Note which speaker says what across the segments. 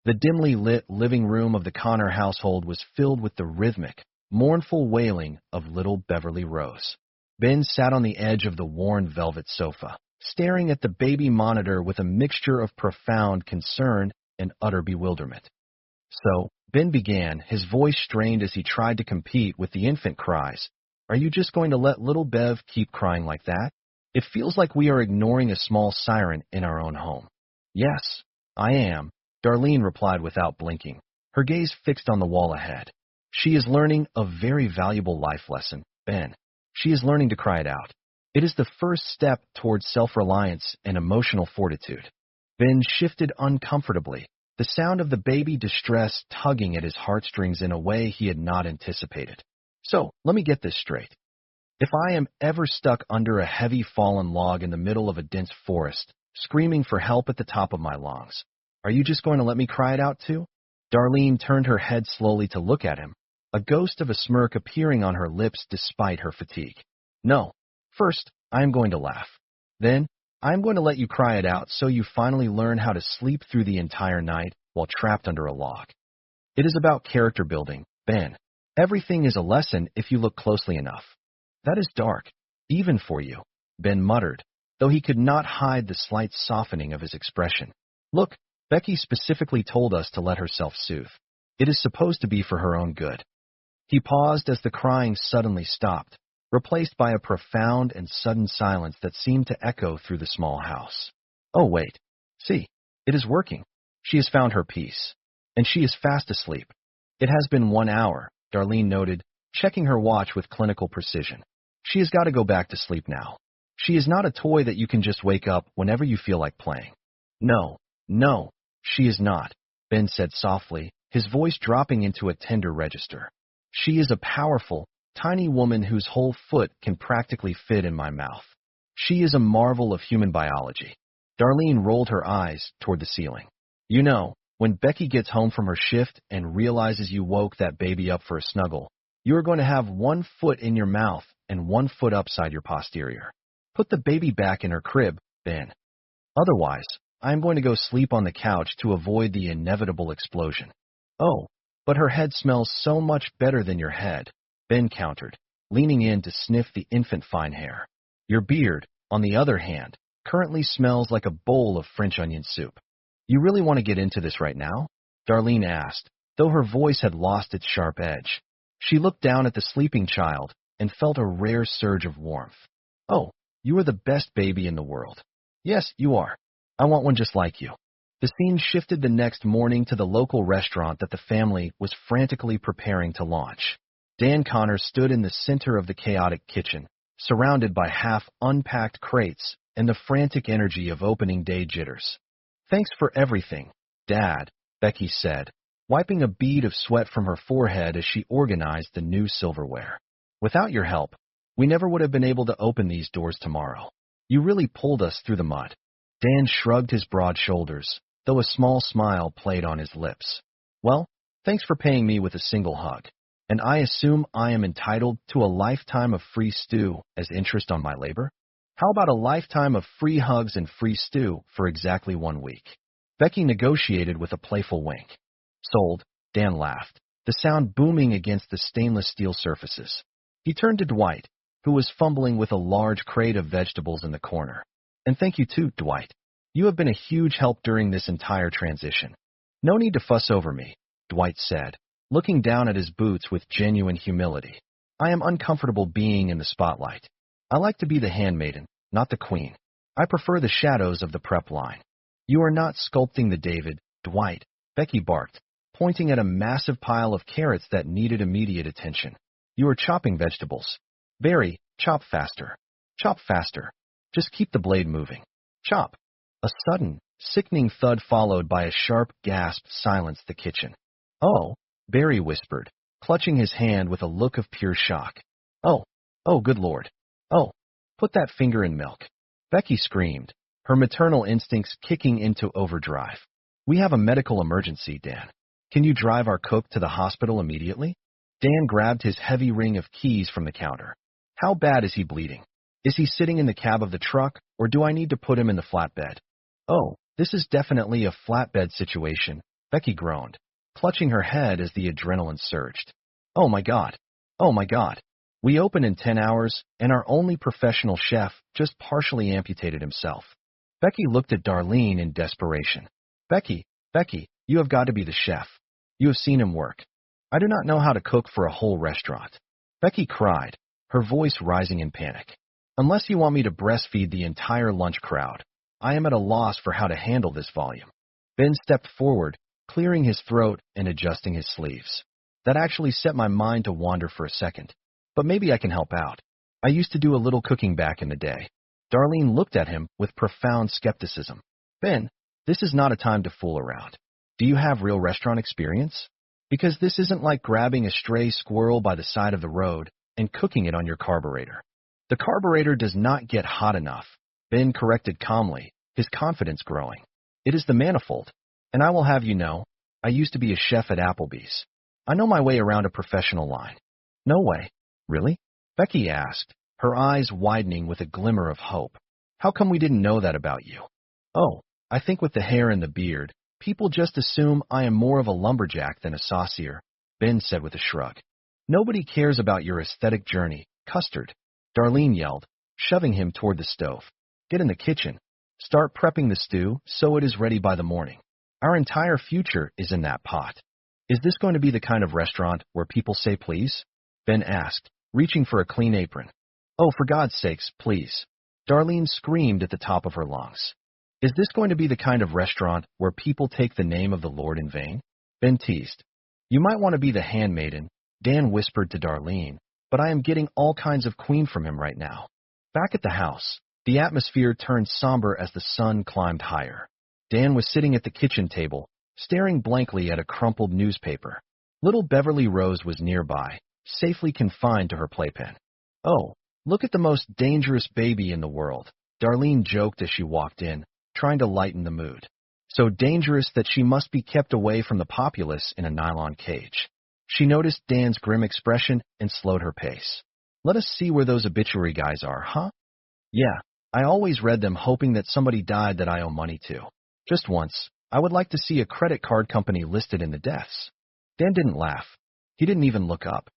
Speaker 1: The dimly lit living room of the Connor household was filled with the rhythmic, mournful wailing of little Beverly Rose. Ben sat on the edge of the worn velvet sofa, staring at the baby monitor with a mixture of profound concern and utter bewilderment. "So," Ben began, his voice strained as he tried to compete with the infant cries, "are you just going to let little Bev keep crying like that? It feels like we are ignoring a small siren in our own home." "Yes, I am," Darlene replied without blinking, her gaze fixed on the wall ahead. "She is learning a very valuable life lesson, Ben. She is learning to cry it out. It is the first step towards self-reliance and emotional fortitude." Ben shifted uncomfortably, the sound of the baby distress tugging at his heartstrings in a way he had not anticipated. "So, let me get this straight. If I am ever stuck under a heavy fallen log in the middle of a dense forest, screaming for help at the top of my lungs, are you just going to let me cry it out too?" Darlene turned her head slowly to look at him, a ghost of a smirk appearing on her lips despite her fatigue. "No. First, I am going to laugh. Then, I am going to let you cry it out so you finally learn how to sleep through the entire night while trapped under a log. It is about character building, Ben. Everything is a lesson if you look closely enough." "That is dark, even for you," Ben muttered, though he could not hide the slight softening of his expression. "Look, Becky specifically told us to let herself soothe. It is supposed to be for her own good." He paused as the crying suddenly stopped, replaced by a profound and sudden silence that seemed to echo through the small house. "Oh, wait. See, it is working. She has found her peace. And she is fast asleep." "It has been 1 hour," Darlene noted, checking her watch with clinical precision. "She has got to go back to sleep now. She is not a toy that you can just wake up whenever you feel like playing." No, she is not," Ben said softly, his voice dropping into a tender register. "She is a powerful, tiny woman whose whole foot can practically fit in my mouth. She is a marvel of human biology." Darlene rolled her eyes toward the ceiling. "You know, when Becky gets home from her shift and realizes you woke that baby up for a snuggle, you are going to have 1 foot in your mouth and 1 foot upside your posterior. Put the baby back in her crib, Ben. Otherwise, I am going to go sleep on the couch to avoid the inevitable explosion." "Oh, but her head smells so much better than your head," Ben countered, leaning in to sniff the infant fine hair. "Your beard, on the other hand, currently smells like a bowl of French onion soup." "You really want to get into this right now?" Darlene asked, though her voice had lost its sharp edge. She looked down at the sleeping child and felt a rare surge of warmth. "Oh, you are the best baby in the world." "Yes, you are. I want one just like you." The scene shifted the next morning to the local restaurant that the family was frantically preparing to launch. Dan Connor stood in the center of the chaotic kitchen, surrounded by half-unpacked crates and the frantic energy of opening day jitters. "Thanks for everything, Dad," Becky said, wiping a bead of sweat from her forehead as she organized the new silverware. "Without your help, we never would have been able to open these doors tomorrow. You really pulled us through the mud." Dan shrugged his broad shoulders, though a small smile played on his lips. "Well, thanks for paying me with a single hug. And I assume I am entitled to a lifetime of free stew as interest on my labor? How about a lifetime of free hugs and free stew for exactly 1 week?" Becky negotiated with a playful wink. "Sold," Dan laughed, the sound booming against the stainless steel surfaces. He turned to Dwight, who was fumbling with a large crate of vegetables in the corner. "And thank you too, Dwight. You have been a huge help during this entire transition." "No need to fuss over me," Dwight said, looking down at his boots with genuine humility. "I am uncomfortable being in the spotlight. I like to be the handmaiden, not the queen. I prefer the shadows of the prep line." "You are not sculpting the David, Dwight," Becky barked, pointing at a massive pile of carrots that needed immediate attention. "You are chopping vegetables. Barry, chop faster. Chop faster. Just keep the blade moving. Chop." A sudden, sickening thud followed by a sharp gasp silenced the kitchen. "Oh," Barry whispered, clutching his hand with a look of pure shock. Oh, good Lord. Oh, put that finger in milk." Becky screamed, her maternal instincts kicking into overdrive. "We have a medical emergency, Dan. Can you drive our cook to the hospital immediately?" Dan grabbed his heavy ring of keys from the counter. "How bad is he bleeding? Is he sitting in the cab of the truck, or do I need to put him in the flatbed?" "Oh, this is definitely a flatbed situation," Becky groaned, clutching her head as the adrenaline surged. Oh my God! Oh my God! We open in 10 hours, and our only professional chef just partially amputated himself. Becky looked at Darlene in desperation. Becky, you have got to be the chef. You have seen him work. I do not know how to cook for a whole restaurant. Becky cried, her voice rising in panic. Unless you want me to breastfeed the entire lunch crowd, I am at a loss for how to handle this volume. Ben stepped forward, clearing his throat and adjusting his sleeves. That actually set my mind to wander for a second. But maybe I can help out. I used to do a little cooking back in the day. Darlene looked at him with profound skepticism. Ben, this is not a time to fool around. Do you have real restaurant experience? Because this isn't like grabbing a stray squirrel by the side of the road and cooking it on your carburetor. The carburetor does not get hot enough, Ben corrected calmly, his confidence growing. It is the manifold. And I will have you know, I used to be a chef at Applebee's. I know my way around a professional line. No way. Really? Becky asked, her eyes widening with a glimmer of hope. How come we didn't know that about you? Oh, I think with the hair and the beard, people just assume I am more of a lumberjack than a saucier, Ben said with a shrug. Nobody cares about your aesthetic journey, Custard, Darlene yelled, shoving him toward the stove. Get in the kitchen. Start prepping the stew so it is ready by the morning. Our entire future is in that pot. Is this going to be the kind of restaurant where people say please? Ben asked, reaching for a clean apron. Oh, for God's sakes, please. Darlene screamed at the top of her lungs. Is this going to be the kind of restaurant where people take the name of the Lord in vain? Ben teased. You might want to be the handmaiden, Dan whispered to Darlene, but I am getting all kinds of queen from him right now. Back at the house, the atmosphere turned somber as the sun climbed higher. Dan was sitting at the kitchen table, staring blankly at a crumpled newspaper. Little Beverly Rose was nearby, safely confined to her playpen. Oh, look at the most dangerous baby in the world, Darlene joked as she walked in, trying to lighten the mood. So dangerous that she must be kept away from the populace in a nylon cage. She noticed Dan's grim expression and slowed her pace. Let us see where those obituary guys are, huh? Yeah, I always read them hoping that somebody died that I owe money to. Just once, I would like to see a credit card company listed in the deaths. Dan didn't laugh. He didn't even look up.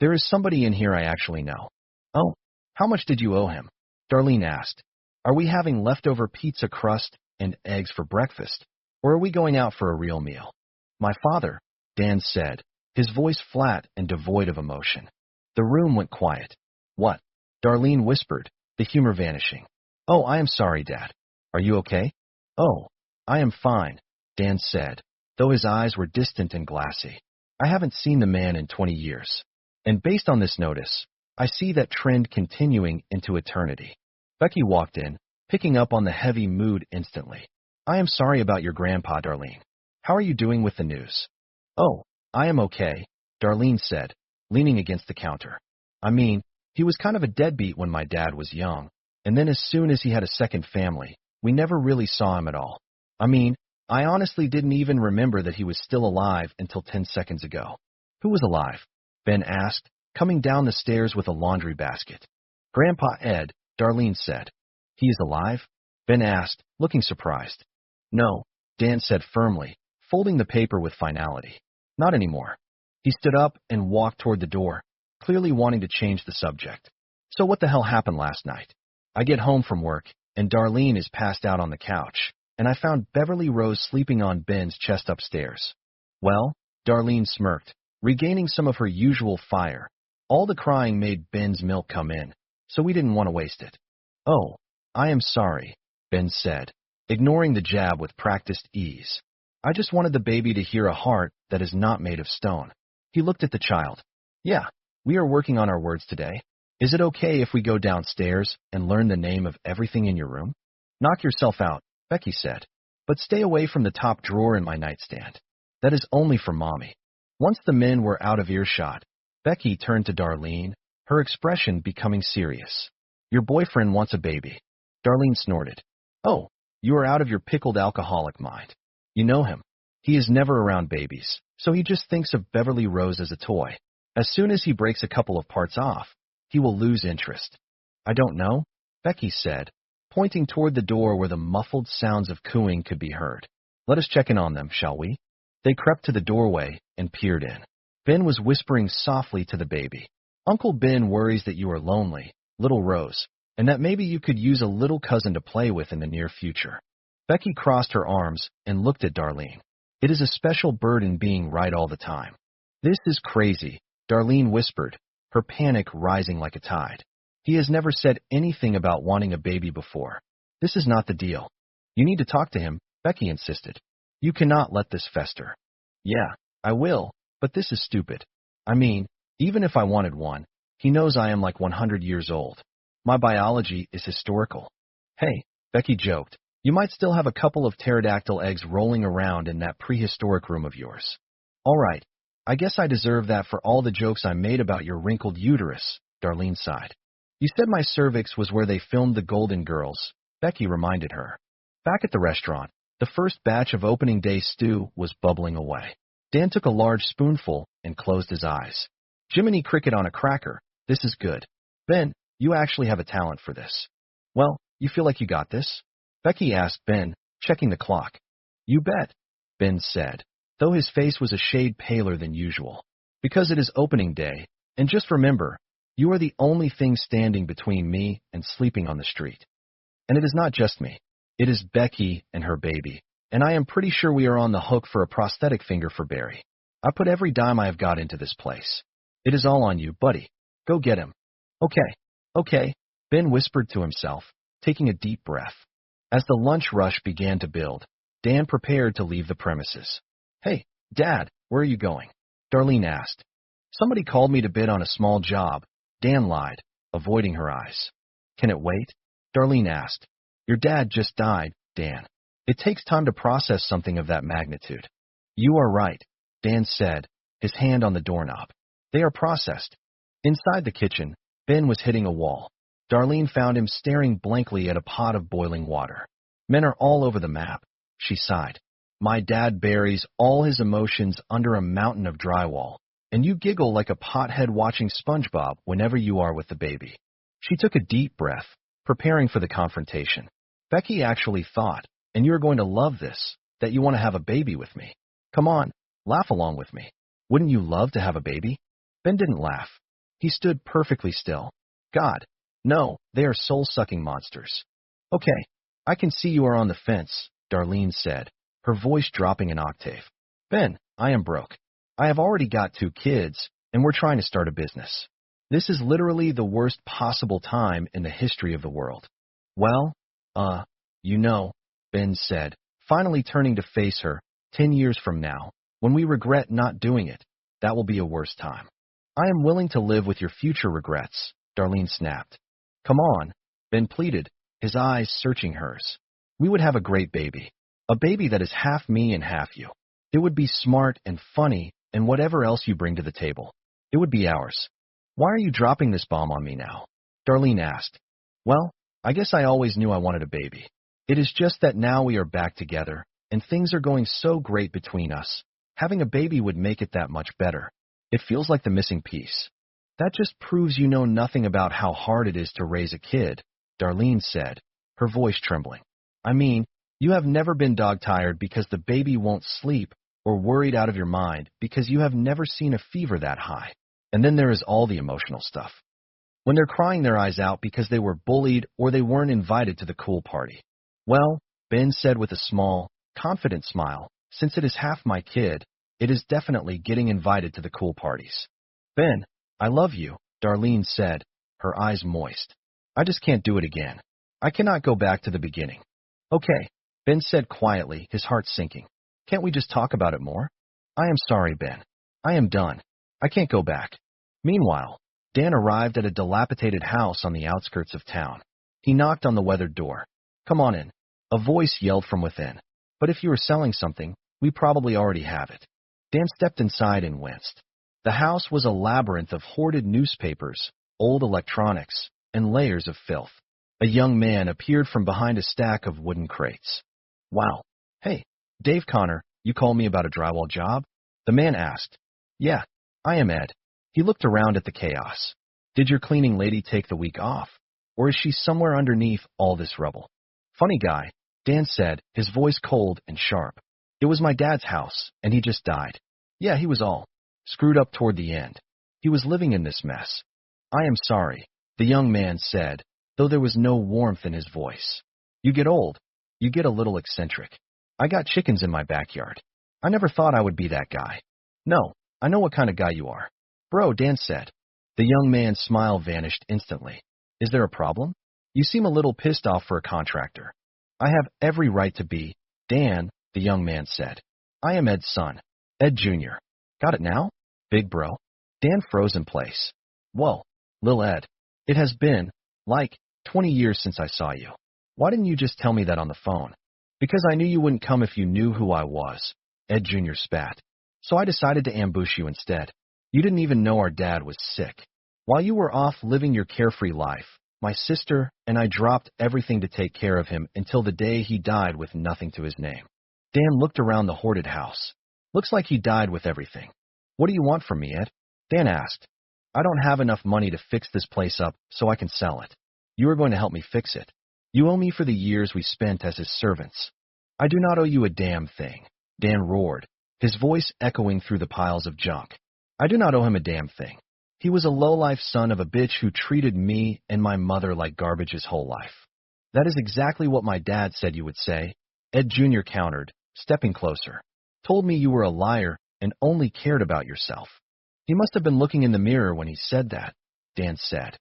Speaker 1: There is somebody in here I actually know. Oh, how much did you owe him? Darlene asked. Are we having leftover pizza crust and eggs for breakfast, or are we going out for a real meal? My father, Dan said, his voice flat and devoid of emotion. The room went quiet. What? Darlene whispered, the humor vanishing. Oh, I am sorry, Dad. Are you okay? Oh, I am fine, Dan said, though his eyes were distant and glassy. I haven't seen the man in 20 years. And based on this notice, I see that trend continuing into eternity. Becky walked in, picking up on the heavy mood instantly. I am sorry about your grandpa, Darlene. How are you doing with the news? Oh, I am okay, Darlene said, leaning against the counter. I mean, he was kind of a deadbeat when my dad was young, and then as soon as he had a second family, we never really saw him at all. I mean, I honestly didn't even remember that he was still alive until 10 seconds ago. Who was alive? Ben asked, coming down the stairs with a laundry basket. Grandpa Ed, Darlene said. He is alive? Ben asked, looking surprised. No, Dan said firmly, folding the paper with finality. Not anymore. He stood up and walked toward the door, clearly wanting to change the subject. So what the hell happened last night? I get home from work, and Darlene is passed out on the couch, and I found Beverly Rose sleeping on Ben's chest upstairs. Well, Darlene smirked, regaining some of her usual fire. All the crying made Ben's milk come in, so we didn't want to waste it. Oh, I am sorry, Ben said, ignoring the jab with practiced ease. I just wanted the baby to hear a heart that is not made of stone. He looked at the child. Yeah, we are working on our words today. Is it okay if we go downstairs and learn the name of everything in your room? Knock yourself out, Becky said, but stay away from the top drawer in my nightstand. That is only for Mommy. Once the men were out of earshot, Becky turned to Darlene, her expression becoming serious. Your boyfriend wants a baby. Darlene snorted. Oh, you are out of your pickled alcoholic mind. You know him. He is never around babies, so he just thinks of Beverly Rose as a toy. As soon as he breaks a couple of parts off, he will lose interest. I don't know, Becky said, pointing toward the door where the muffled sounds of cooing could be heard. Let us check in on them, shall we? They crept to the doorway and peered in. Ben was whispering softly to the baby. Uncle Ben worries that you are lonely, little Rose, and that maybe you could use a little cousin to play with in the near future. Becky crossed her arms and looked at Darlene. It is a special burden being right all the time. This is crazy, Darlene whispered, her panic rising like a tide. He has never said anything about wanting a baby before. This is not the deal. You need to talk to him, Becky insisted. You cannot let this fester. Yeah, I will, but this is stupid. I mean, even if I wanted one, he knows I am like 100 years old. My biology is historical. Hey, Becky joked, you might still have a couple of pterodactyl eggs rolling around in that prehistoric room of yours. All right, I guess I deserve that for all the jokes I made about your wrinkled uterus, Darlene sighed. You said my cervix was where they filmed The Golden Girls, Becky reminded her. Back at the restaurant, the first batch of opening day stew was bubbling away. Dan took a large spoonful and closed his eyes. Jiminy Cricket on a cracker, this is good. Ben, you actually have a talent for this. Well, you feel like you got this? Becky asked Ben, checking the clock. You bet, Ben said, though his face was a shade paler than usual. Because it is opening day, and just remember, you are the only thing standing between me and sleeping on the street. And it is not just me. It is Becky and her baby, and I am pretty sure we are on the hook for a prosthetic finger for Barry. I put every dime I have got into this place. It is all on you, buddy. Go get him. Okay, Ben whispered to himself, taking a deep breath. As the lunch rush began to build, Dan prepared to leave the premises. Hey, Dad, where are you going? Darlene asked. Somebody called me to bid on a small job, Dan lied, avoiding her eyes. Can it wait? Darlene asked. Your dad just died, Dan. It takes time to process something of that magnitude. You are right, Dan said, his hand on the doorknob. They are processed. Inside the kitchen, Ben was hitting a wall. Darlene found him staring blankly at a pot of boiling water. Men are all over the map, she sighed. My dad buries all his emotions under a mountain of drywall, and you giggle like a pothead watching SpongeBob whenever you are with the baby. She took a deep breath, preparing for the confrontation. Becky actually thought, and you're going to love this, that you want to have a baby with me. Come on, laugh along with me. Wouldn't you love to have a baby? Ben didn't laugh. He stood perfectly still. God, no, they are soul-sucking monsters. Okay, I can see you are on the fence, Darlene said, her voice dropping an octave. Ben, I am broke. I have already got 2 kids, and we're trying to start a business. This is literally the worst possible time in the history of the world. Well, Ben said, finally turning to face her, 10 years from now, when we regret not doing it, that will be a worse time. I am willing to live with your future regrets, Darlene snapped. Come on, Ben pleaded, his eyes searching hers. We would have a great baby. A baby that is half me and half you. It would be smart and funny and whatever else you bring to the table. It would be ours. Why are you dropping this bomb on me now? Darlene asked. Well, I guess I always knew I wanted a baby. It is just that now we are back together, and things are going so great between us. Having a baby would make it that much better. It feels like the missing piece. That just proves you know nothing about how hard it is to raise a kid, Darlene said, her voice trembling. I mean, you have never been dog-tired because the baby won't sleep, or worried out of your mind because you have never seen a fever that high. And then there is all the emotional stuff. When they're crying their eyes out because they were bullied or they weren't invited to the cool party. Well, Ben said with a small, confident smile, since it is half my kid, it is definitely getting invited to the cool parties. Ben, I love you, Darlene said, her eyes moist. I just can't do it again. I cannot go back to the beginning. Okay, Ben said quietly, his heart sinking. Can't we just talk about it more? I am sorry, Ben. I am done. I can't go back. Meanwhile, Dan arrived at a dilapidated house on the outskirts of town. He knocked on the weathered door. Come on in. A voice yelled from within. But if you are selling something, we probably already have it. Dan stepped inside and winced. The house was a labyrinth of hoarded newspapers, old electronics, and layers of filth. A young man appeared from behind a stack of wooden crates. Wow. Hey, Dave Connor, you called me about a drywall job? The man asked. Yeah, I am Ed. He looked around at the chaos. Did your cleaning lady take the week off? Or is she somewhere underneath all this rubble? Funny guy, Dan said, his voice cold and sharp. It was my dad's house, and he just died. Yeah, he was all screwed up toward the end. He was living in this mess. I am sorry, the young man said, though there was no warmth in his voice. You get old. You get a little eccentric. I got chickens in my backyard. I never thought I would be that guy. No, I know what kind of guy you are. Bro, Dan said. The young man's smile vanished instantly. Is there a problem? You seem a little pissed off for a contractor. I have every right to be. Dan, the young man said. I am Ed's son. Ed Jr. Got it now? Big bro. Dan froze in place. Whoa, Lil Ed. It has been, 20 years since I saw you. Why didn't you just tell me that on the phone? Because I knew you wouldn't come if you knew who I was. Ed Jr. spat. So I decided to ambush you instead. You didn't even know our dad was sick. While you were off living your carefree life, my sister and I dropped everything to take care of him until the day he died with nothing to his name. Dan looked around the hoarded house. Looks like he died with everything. What do you want from me, Ed? Dan asked. I don't have enough money to fix this place up so I can sell it. You are going to help me fix it. You owe me for the years we spent as his servants. I do not owe you a damn thing. Dan roared, his voice echoing through the piles of junk. I do not owe him a damn thing. He was a low-life son of a bitch who treated me and my mother like garbage his whole life. That is exactly what my dad said you would say, Ed Jr. countered, stepping closer. Told me you were a liar and only cared about yourself. He must have been looking in the mirror when he said that, Dan said.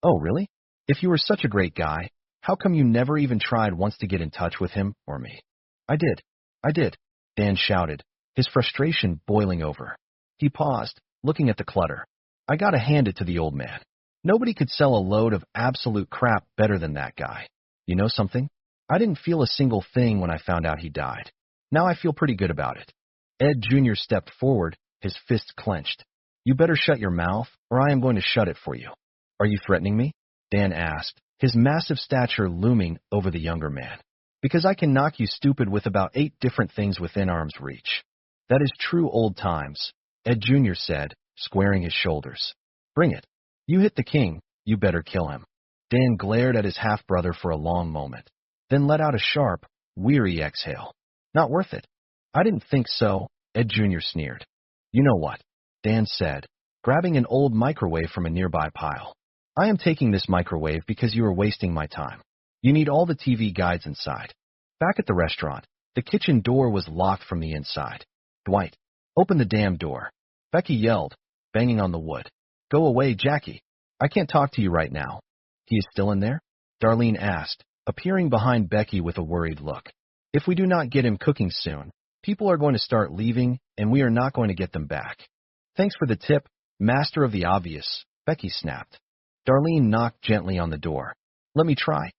Speaker 1: Oh, really? If you were such a great guy, how come you never even tried once to get in touch with him or me? I did, Dan shouted, his frustration boiling over. He paused, looking at the clutter. I gotta hand it to the old man. Nobody could sell a load of absolute crap better than that guy. You know something? I didn't feel a single thing when I found out he died. Now I feel pretty good about it. Ed Jr. stepped forward, his fists clenched. You better shut your mouth, or I am going to shut it for you. Are you threatening me? Dan asked, his massive stature looming over the younger man. Because I can knock you stupid with about 8 different things within arm's reach. That is true old times, Ed Jr. said, squaring his shoulders. Bring it. You hit the king, you better kill him. Dan glared at his half-brother for a long moment, then let out a sharp, weary exhale. Not worth it. I didn't think so, Ed Jr. sneered. You know what? Dan said, grabbing an old microwave from a nearby pile. I am taking this microwave because you are wasting my time. You need all the TV guides inside. Back at the restaurant, the kitchen door was locked from the inside. Dwight, open the damn door. Becky yelled, banging on the wood. Go away, Jackie. I can't talk to you right now. He is still in there? Darlene asked, appearing behind Becky with a worried look. If we do not get him cooking soon, people are going to start leaving, and we are not going to get them back. Thanks for the tip, master of the obvious, Becky snapped. Darlene knocked gently on the door. Let me try.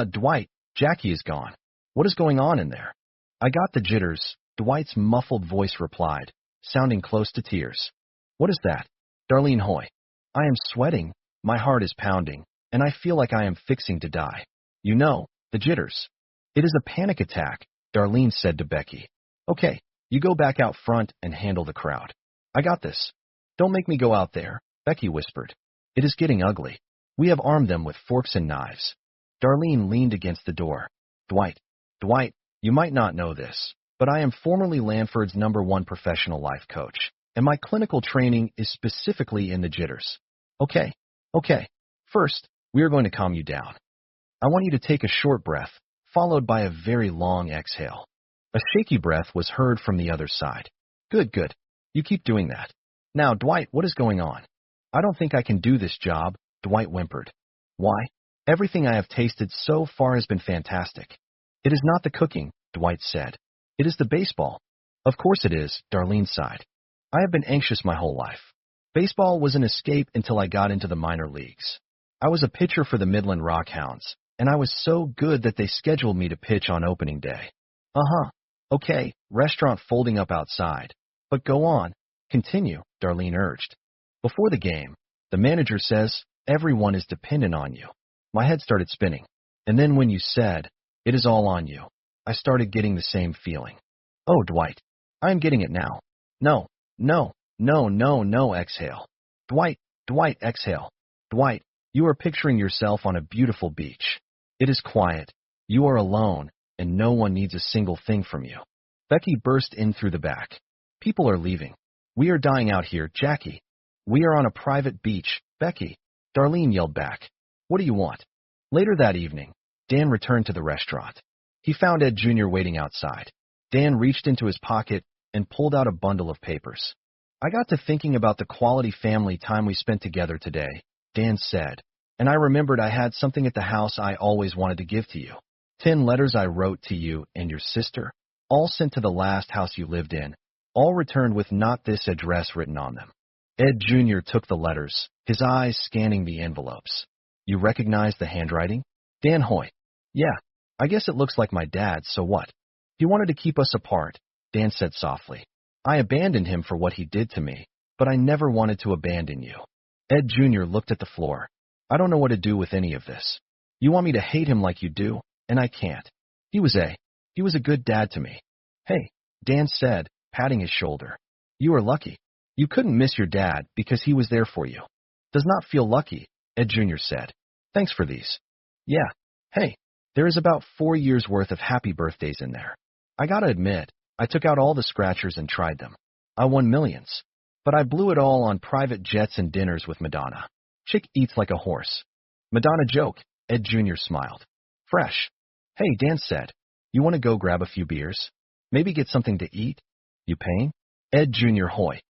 Speaker 1: Dwight, Jackie is gone. What is going on in there? I got the jitters, Dwight's muffled voice replied, sounding close to tears. What is that? Darlene Hoy. I am sweating, my heart is pounding, and I feel like I am fixing to die. You know, the jitters. It is a panic attack, Darlene said to Becky. Okay, you go back out front and handle the crowd. I got this. Don't make me go out there, Becky whispered. It is getting ugly. We have armed them with forks and knives. Darlene leaned against the door. Dwight, you might not know this, but I am formerly Lanford's #1 professional life coach, and my clinical training is specifically in the jitters. Okay. First, we are going to calm you down. I want you to take a short breath, followed by a very long exhale. A shaky breath was heard from the other side. Good. You keep doing that. Now, Dwight, what is going on? I don't think I can do this job, Dwight whimpered. Why? Everything I have tasted so far has been fantastic. It is not the cooking, Dwight said. It is the baseball. Of course it is, Darlene sighed. I have been anxious my whole life. Baseball was an escape until I got into the minor leagues. I was a pitcher for the Midland Rockhounds, and I was so good that they scheduled me to pitch on opening day. Okay, restaurant folding up outside. But go on, continue, Darlene urged. Before the game, the manager says, everyone is dependent on you. My head started spinning. And then when you said, it is all on you, I started getting the same feeling. Oh, Dwight, I am getting it now. No, exhale. Dwight, exhale. Dwight, you are picturing yourself on a beautiful beach. It is quiet. You are alone, and no one needs a single thing from you. Becky burst in through the back. People are leaving. We are dying out here, Jackie. We are on a private beach, Becky. Darlene yelled back. What do you want? Later that evening, Dan returned to the restaurant. He found Ed Jr. waiting outside. Dan reached into his pocket and pulled out a bundle of papers. I got to thinking about the quality family time we spent together today, Dan said, and I remembered I had something at the house I always wanted to give to you. 10 letters I wrote to you and your sister, all sent to the last house you lived in, all returned with not this address written on them. Ed Jr. took the letters, his eyes scanning the envelopes. You recognize the handwriting? Dan Hoy. Yeah, I guess it looks like my dad's, so what? He wanted to keep us apart, Dan said softly. I abandoned him for what he did to me, but I never wanted to abandon you. Ed Jr. looked at the floor. I don't know what to do with any of this. You want me to hate him like you do, and I can't. He was a good dad to me. Hey, Dan said, patting his shoulder. You are lucky. You couldn't miss your dad because he was there for you. Does not feel lucky, Ed Jr. said. Thanks for these. Yeah. Hey, there is about 4 years' worth of happy birthdays in there. I gotta admit, I took out all the scratchers and tried them. I won millions. But I blew it all on private jets and dinners with Madonna. Chick eats like a horse. Madonna joke, Ed Jr. smiled. Fresh. Hey, Dan said. You want to go grab a few beers? Maybe get something to eat? You paying? Ed Jr. Hoy.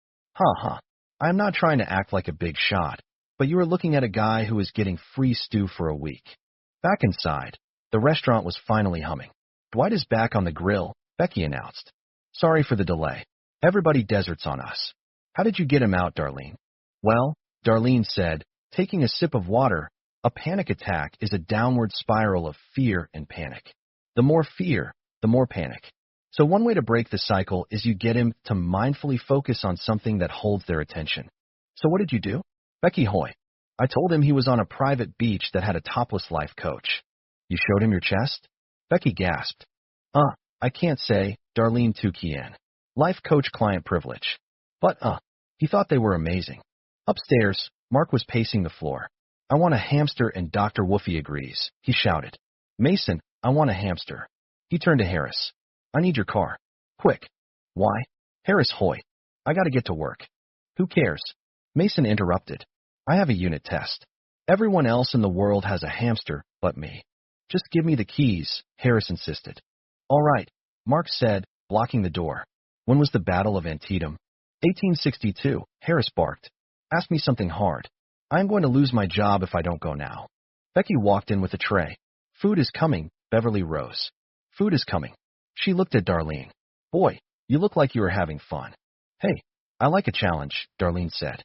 Speaker 1: I'm not trying to act like a big shot, but you are looking at a guy who is getting free stew for a week. Back inside, the restaurant was finally humming. Dwight is back on the grill, Becky announced. Sorry for the delay. Everybody deserts on us. How did you get him out, Darlene? Well, Darlene said, taking a sip of water, a panic attack is a downward spiral of fear and panic. The more fear, the more panic. So one way to break the cycle is you get him to mindfully focus on something that holds their attention. So what did you do? Becky Hoy. I told him he was on a private beach that had a topless life coach. You showed him your chest? Becky gasped. I can't say, Darlene Tukien. Life coach client privilege. But, he thought they were amazing. Upstairs, Mark was pacing the floor. I want a hamster and Dr. Woofy agrees, he shouted. Mason, I want a hamster. He turned to Harris. I need your car. Quick. Why? Harris Hoy. I gotta get to work. Who cares? Mason interrupted. I have a unit test. Everyone else in the world has a hamster but me. Just give me the keys, Harris insisted. All right, Mark said, blocking the door. When was the Battle of Antietam? 1862, Harris barked. Ask me something hard. I'm going to lose my job if I don't go now. Becky walked in with a tray. Food is coming, Beverly rose. Food is coming. She looked at Darlene. Boy, you look like you were having fun. Hey, I like a challenge, Darlene said.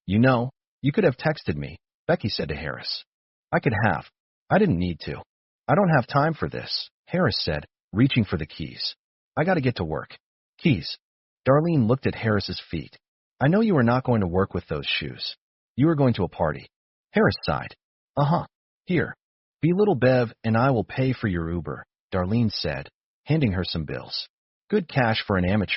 Speaker 1: You could have texted me, Becky said to Harris. I could have. I didn't need to. I don't have time for this, Harris said, reaching for the keys. I gotta get to work. Keys. Darlene looked at Harris's feet. I know you are not going to work with those shoes. You are going to a party. Harris sighed. Here. Be little Bev and I will pay for your Uber, Darlene said, handing her some bills. Good cash for an amateur.